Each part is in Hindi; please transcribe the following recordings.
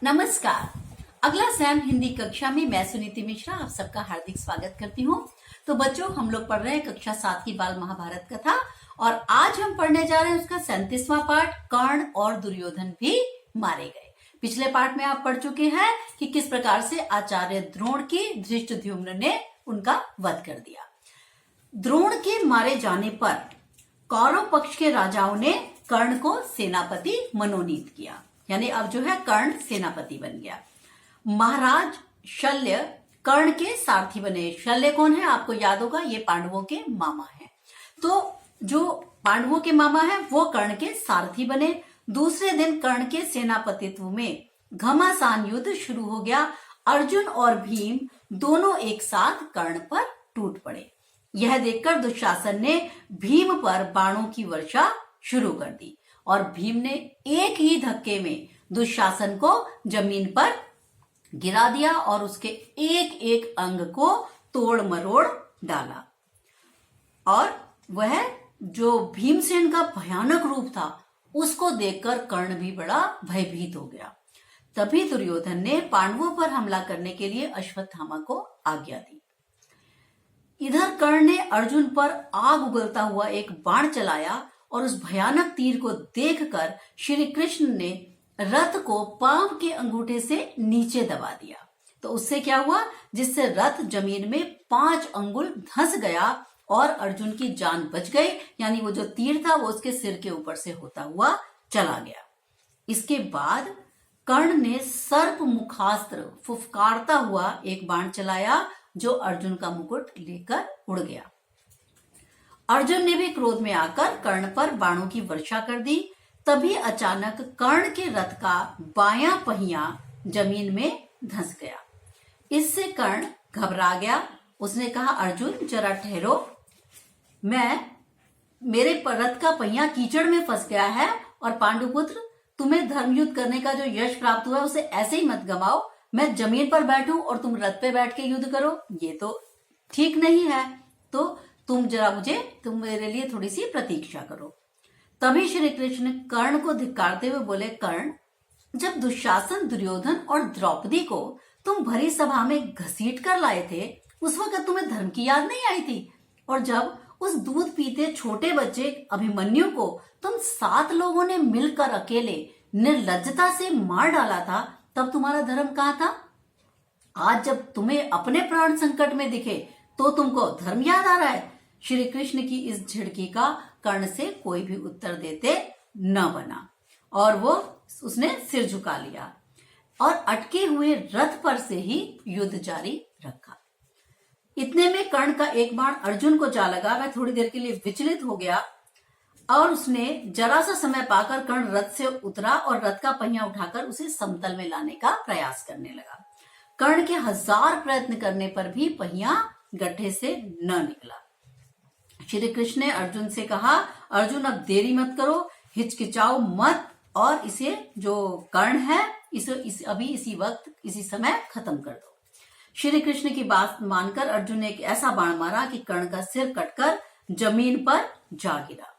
नमस्कार। अगला सैम हिंदी कक्षा में मैं सुनीति मिश्रा आप सबका हार्दिक स्वागत करती हूँ। तो बच्चों, हम लोग पढ़ रहे हैं कक्षा 7 की बाल महाभारत कथा और आज हम पढ़ने जा रहे हैं उसका 37वां पाठ, कर्ण और दुर्योधन भी मारे गए। पिछले पाठ में आप पढ़ चुके हैं कि किस प्रकार से आचार्य द्रोण की धृष्टद्युम्न ने उनका वध कर दिया। द्रोण के मारे जाने पर कौरव पक्ष के राजाओं ने कर्ण को सेनापति मनोनीत किया, यानी अब जो है कर्ण सेनापति बन गया। महाराज शल्य कर्ण के सारथी बने। शल्य कौन है आपको याद होगा, ये पांडवों के मामा हैं। तो जो पांडवों के मामा हैं वो कर्ण के सारथी बने। दूसरे दिन कर्ण के सेनापतित्व में घमासान युद्ध शुरू हो गया। अर्जुन और भीम दोनों एक साथ कर्ण पर टूट पड़े। यह देखकर दुशासन ने भीम पर बाणों की वर्षा शुरू कर दी और भीम ने एक ही धक्के में दुशासन को जमीन पर गिरा दिया और उसके एक एक अंग को तोड़ मरोड़ डाला। और वह जो भीमसेन का भयानक रूप था उसको देखकर कर्ण भी बड़ा भयभीत हो गया। तभी दुर्योधन ने पांडवों पर हमला करने के लिए अश्वत्थामा को आज्ञा दी। इधर कर्ण ने अर्जुन पर आग उगलता हुआ एक बाण चलाया और उस भयानक तीर को देखकर श्री कृष्ण ने रथ को पांव के अंगूठे से नीचे दबा दिया। तो उससे क्या हुआ, जिससे रथ जमीन में 5 अंगुल धंस गया और अर्जुन की जान बच गई, यानी वो जो तीर था वो उसके सिर के ऊपर से होता हुआ चला गया। इसके बाद कर्ण ने सर्प मुखास्त्र फुफकारता हुआ एक बाण चलाया जो अर्जुन का मुकुट लेकर उड़ गया। अर्जुन ने भी क्रोध में आकर कर्ण पर बाणों की वर्षा कर दी। तभी अचानक कर्ण के रथ का बायां पहिया जमीन में धंस गया। इससे कर्ण घबरा गया। उसने कहा, अर्जुन जरा ठहरो, मेरे रथ का पहिया कीचड़ में फंस गया है और पांडुपुत्र तुम्हें धर्मयुद्ध करने का जो यश प्राप्त हुआ है उसे ऐसे ही मत गमाओ। मैं जमीन पर बैठूं और तुम रथ पे बैठ के युद्ध करो, ये तो ठीक नहीं है। तो तुम मेरे लिए थोड़ी सी प्रतीक्षा करो। तभी श्री कृष्ण कर्ण को धिक्कारते हुए बोले, कर्ण, जब दुशासन, दुर्योधन और द्रौपदी को तुम भरी सभा में घसीट कर लाए थे उस वक्त तुम्हें धर्म की याद नहीं आई थी? और जब उस दूध पीते छोटे बच्चे अभिमन्यु को तुम 7 लोगों ने मिलकर अकेले निर्लज्जता से मार डाला था तब तुम्हारा धर्म कहाँ था? आज जब तुम्हें अपने प्राण संकट में दिखे तो तुमको धर्म याद आ रहा है? श्री कृष्ण की इस झिड़की का कर्ण से कोई भी उत्तर देते न बना और उसने सिर झुका लिया और अटके हुए रथ पर से ही युद्ध जारी रखा। इतने में कर्ण का एक बाण अर्जुन को जा लगा। वह थोड़ी देर के लिए विचलित हो गया और उसने जरा सा समय पाकर कर्ण रथ से उतरा और रथ का पहिया उठाकर उसे समतल में लाने का प्रयास करने लगा। कर्ण के 1000 प्रयत्न करने पर भी पहिया गड्ढे से न निकला। श्री कृष्ण ने अर्जुन से कहा, अर्जुन अब देरी मत करो, हिचकिचाओ मत और इसे जो कर्ण है इसे अभी इसी समय खत्म कर दो। श्री कृष्ण की बात मानकर अर्जुन ने एक ऐसा बाण मारा कि कर्ण का सिर कटकर जमीन पर जा गिरा।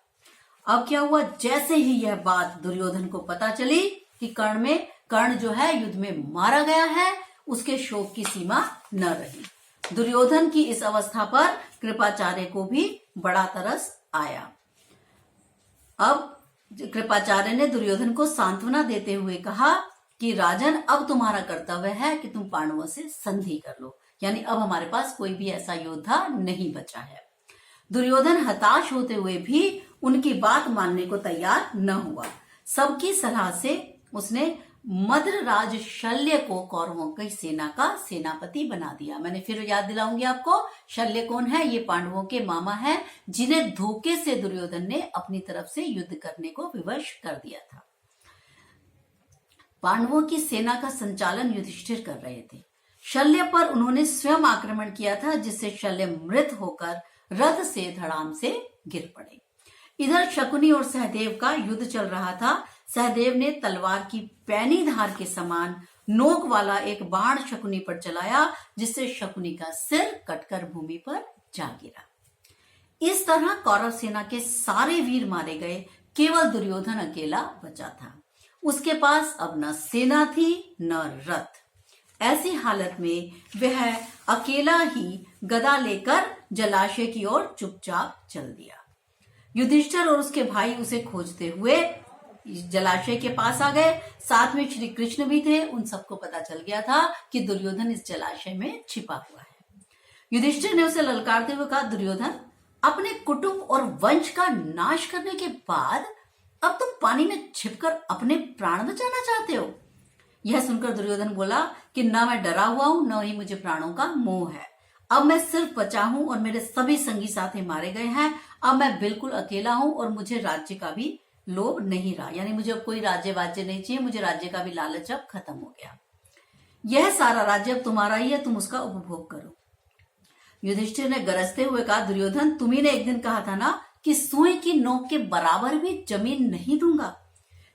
अब क्या हुआ, जैसे ही यह बात दुर्योधन को पता चली कि कर्ण जो है युद्ध में मारा गया है, उसके शोक की सीमा न रही। दुर्योधन की इस अवस्था पर कृपाचार्य को भी बड़ा तरस आया। अब कृपाचार्य ने दुर्योधन को सांत्वना देते हुए कहा कि राजन, अब तुम्हारा कर्तव्य है कि तुम पांडवों से संधि कर लो, यानी अब हमारे पास कोई भी ऐसा योद्धा नहीं बचा है। दुर्योधन हताश होते हुए भी उनकी बात मानने को तैयार न हुआ। सबकी सलाह से उसने मद्रराज शल्य को कौरवों की सेना का सेनापति बना दिया। मैंने फिर याद दिलाऊंगी आपको, शल्य कौन है? ये पांडवों के मामा हैं जिन्हें धोखे से दुर्योधन ने अपनी तरफ से युद्ध करने को विवश कर दिया था। पांडवों की सेना का संचालन युधिष्ठिर कर रहे थे। शल्य पर उन्होंने स्वयं आक्रमण किया था, जिससे शल्य मृत होकर रथ से धड़ाम से गिर पड़े। इधर शकुनी और सहदेव का युद्ध चल रहा था। सहदेव ने तलवार की पैनी धार के समान नोक वाला एक बाण शकुनी पर चलाया, जिससे शकुनी का सिर कटकर भूमि पर जा गिरा। इस तरह कौरव सेना के सारे वीर मारे गए, केवल दुर्योधन अकेला बचा था। उसके पास अब न सेना थी न रथ। ऐसी हालत में वह अकेला ही गदा लेकर जलाशय की ओर चुपचाप चल दिया। युधिष्ठिर और उसके भाई उसे खोजते हुए जलाशय के पास आ गए। साथ में श्री कृष्ण भी थे। उन सबको पता चल गया था कि दुर्योधन इस जलाशय में छिपा हुआ है। युधिष्ठिर ने उसे ललकारते हुए कहा, दुर्योधन, अपने कुटुंब और वंश का नाश करने के बाद अब तुम पानी में छिपकर अपने प्राण बचाना चाहते हो। यह सुनकर दुर्योधन बोला कि न मैं डरा हुआ हूं, न ही मुझे प्राणों का मोह है। अब मैं सिर्फ बचा हूं और मेरे सभी संगी साथी मारे गए हैं। अब मैं बिल्कुल अकेला हूं और मुझे राज्य का भी लोभ नहीं रहा, यानी मुझे अब कोई राज्य वाज्य नहीं चाहिए। मुझे राज्य का भी लालच अब खत्म हो गया। यह सारा राज्य अब तुम्हारा ही है, तुम उसका उपभोग करो। युधिष्ठिर ने गरजते हुए कहा, दुर्योधन, तुम्ही ने एक दिन कहा था ना कि सुई की नोक के बराबर भी जमीन नहीं दूंगा।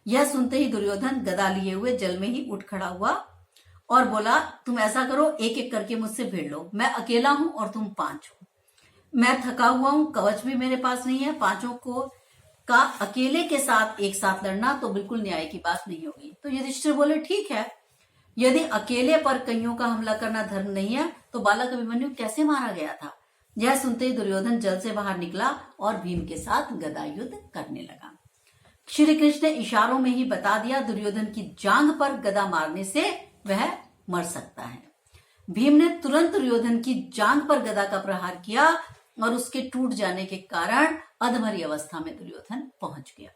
यह सुनते ही दुर्योधन गदा लिए हुए जल में ही उठ खड़ा हुआ और बोला, तुम ऐसा करो, एक एक करके मुझसे भिड़ लो। मैं अकेला हूं और तुम 5 हो। मैं थका हुआ हूं, कवच भी मेरे पास नहीं है। 5 को का अकेले के साथ एक साथ लड़ना तो बिल्कुल न्याय की बात नहीं होगी। तो युधिष्ठिर बोले, ठीक है, यदि अकेले पर कईयों का हमला करना धर्म नहीं है तो बालक अभिमन्यु कैसे मारा गया था। यह सुनते ही दुर्योधन जल से बाहर निकला और भीम के साथ गदा युद्ध करने लगा। श्री कृष्ण ने इशारों में ही बता दिया, दुर्योधन की जांघ पर गदा मारने से वह मर सकता है। भीम ने तुरंत दुर्योधन की जांघ पर गदा का प्रहार किया और उसके टूट जाने के कारण अधमरी अवस्था में दुर्योधन पहुंच गया।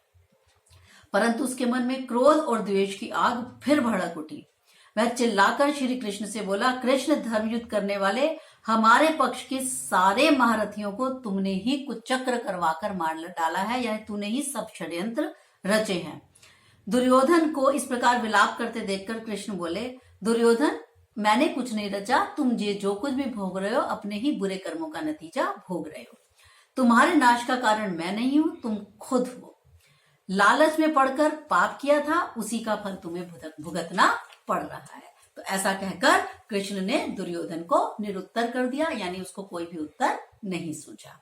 परंतु उसके मन में क्रोध और द्वेष की आग फिर भड़क उठी। वह चिल्लाकर श्री कृष्ण से बोला, कृष्ण, धर्मयुद्ध करने वाले, हमारे पक्ष के सारे महारथियों को तुमने ही कुचक्र करवाकर मार डाला है, या तूने ही सब षड्यंत्र रचे हैं। दुर्योधन को इस प्रकार विलाप करते देखकर कृष्ण बोले, दुर्योधन, मैंने कुछ नहीं रचा। तुम जो कुछ भी भोग रहे हो अपने ही बुरे कर्मों का नतीजा भोग रहे हो। तुम्हारे नाश का कारण मैं नहीं हूं, तुम खुद हो। लालच में पड़कर पाप किया था, उसी का फल तुम्हें भुगतना पड़ रहा है। तो ऐसा कहकर कृष्ण ने दुर्योधन को निरुत्तर कर दिया, यानी उसको कोई भी उत्तर नहीं सूझा।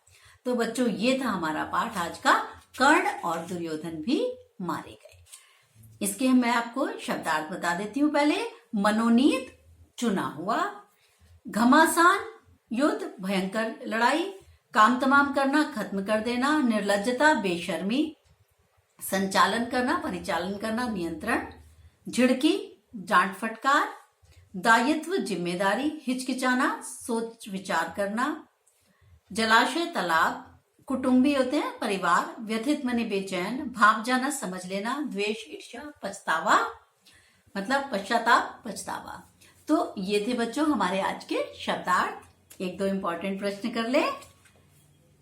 तो बच्चों, ये था हमारा पाठ आज का, कर्ण और दुर्योधन भी मारे गए। इसके मैं आपको शब्दार्थ बता देती हूँ। पहले, मनोनीत चुना हुआ, घमासान युद्ध भयंकर लड़ाई, काम तमाम करना खत्म कर देना, निर्लज्जता बेशर्मी, संचालन करना परिचालन करना नियंत्रण, झिड़की डांट फटकार, दायित्व जिम्मेदारी, हिचकिचाना सोच विचार करना, जलाशय तालाब, कुटुंबी होते हैं परिवार, व्यथित मने बेचैन, भाप जाना समझ लेना, द्वेष ईर्ष्या, पछतावा मतलब पश्चाताप पछतावा। तो ये थे बच्चों हमारे आज के शब्दार्थ। 1-2 इंपॉर्टेंट प्रश्न कर ले।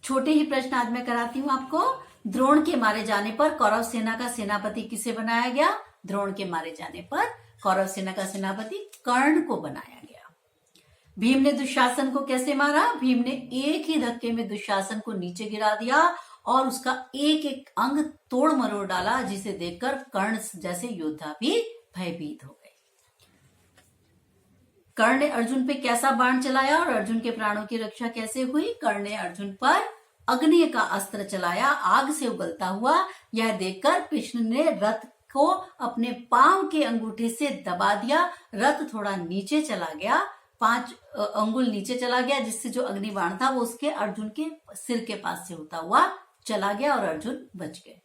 छोटे ही प्रश्न आज मैं कराती हूँ आपको। द्रोण के मारे जाने पर कौरव सेना का सेनापति किसे बनाया गया? द्रोण के मारे जाने पर कौरव सेना का सेनापति कर्ण को बनाया गया। भीम ने दुशासन को कैसे मारा? भीम ने एक ही धक्के में दुशासन को नीचे गिरा दिया और उसका एक एक अंग तोड़ मरोड़ डाला, जिसे देखकर कर्ण जैसे योद्धा भी भयभीत हो गए। कर्ण ने अर्जुन पे कैसा बाण चलाया और अर्जुन के प्राणों की रक्षा कैसे हुई? कर्ण ने अर्जुन पर अग्नि का अस्त्र चलाया, आग से उगलता हुआ। यह देखकर कृष्ण ने रथ को अपने पांव के अंगूठे से दबा दिया। रथ थोड़ा नीचे चला गया, 5 अंगुल नीचे चला गया, जिससे जो अग्नि बाण था वो उसके अर्जुन के सिर के पास से होता हुआ चला गया और अर्जुन बच गए।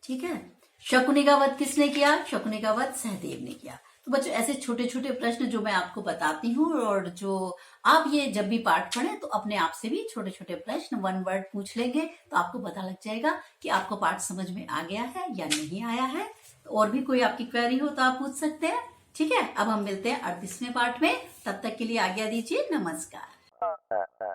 ठीक है। शकुनी का वध किसने किया? शकुनी का वध सहदेव ने किया। तो बच्चों, ऐसे छोटे छोटे प्रश्न जो मैं आपको बताती हूँ, और जो आप ये जब भी पाठ पढ़ें तो अपने आप से भी छोटे छोटे प्रश्न 1 वर्ड पूछ लेंगे, तो आपको पता लग जाएगा कि आपको पाठ समझ में आ गया है या नहीं आया है। तो और भी कोई आपकी क्वेरी हो तो आप पूछ सकते हैं। ठीक है। अब हम मिलते हैं 38वें पाठ में। तब तक के लिए आज्ञा दीजिए। नमस्कार।